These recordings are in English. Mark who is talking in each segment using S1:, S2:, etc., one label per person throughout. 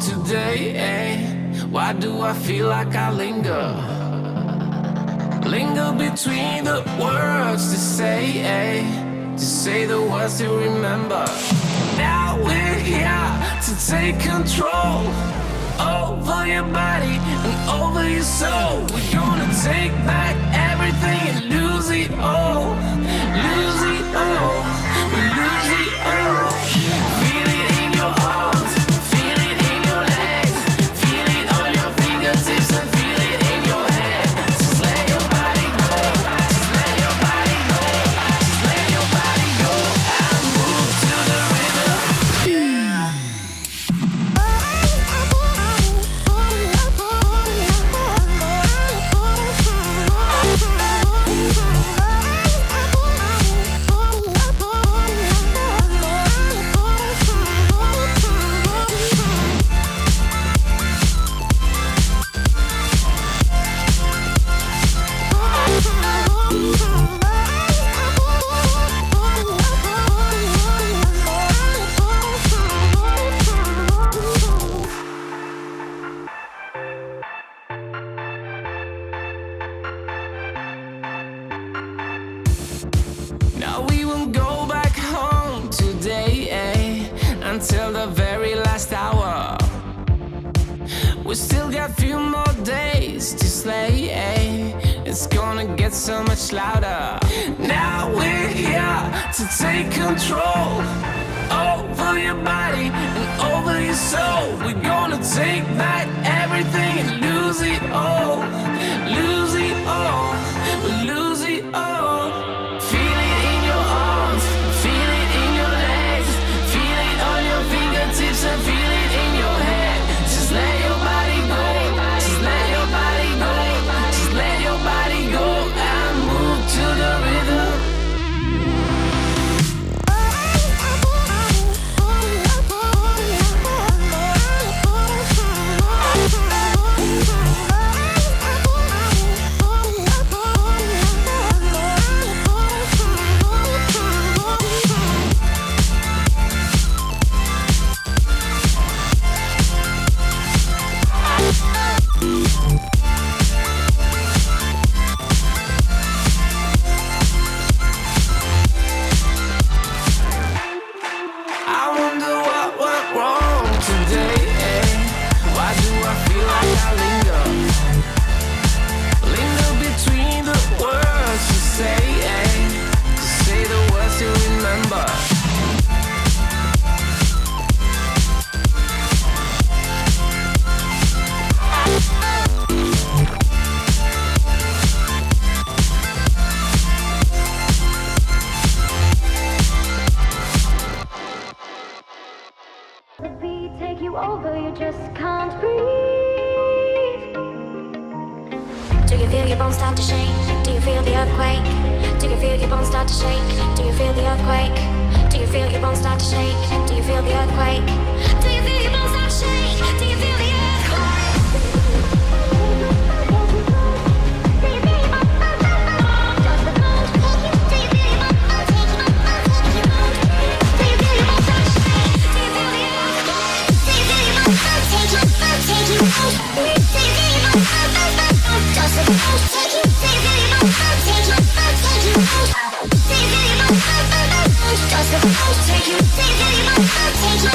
S1: today, eh? Why do I feel like I linger? Linger between the words to say, eh? To say the words to remember. Now we're here to take control over your body and over your soul. We're gonna take back everything and lose it all. Lose it all. We lose it all. Feel it in your arms, feel it in your legs, feel it on your fingertips and feel it in your head. Just let your body go, just let your body go, just let your body go and move to the rhythm. Now we won't go back home today, eh? Until the very last hour. We still got few more days to slay, eh? It's gonna get so much louder. Now we're here to take control over your body and over your soul. We're gonna take back everything and lose it all. Lose it all. We lose it all. Feel it in your arms, feel it in your legs, feel it on your fingertips and feel it in your head. Just let your body go, just let your body go, just let your body go and move to the rhythm. I wonder what went wrong today, eh? Why do I feel like I linger? Linger between the words to say, eh? To say the words to remember.
S2: The beat take you over, you just can't breathe. Do you feel your bones start to shake? Do you feel the earthquake? Do you feel your bones start to shake? Do you feel the earthquake? Do you feel your bones start to shake? Do you feel the earthquake? Do you feel your bones start to shake? Do you feel the earthquake? Take you,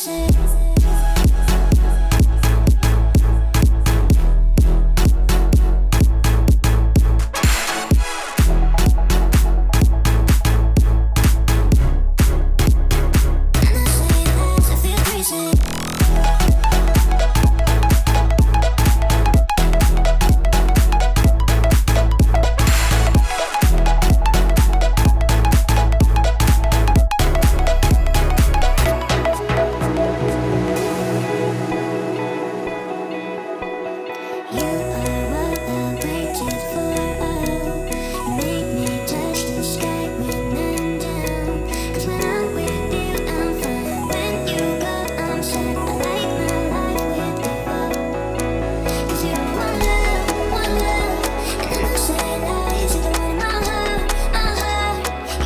S2: conversations.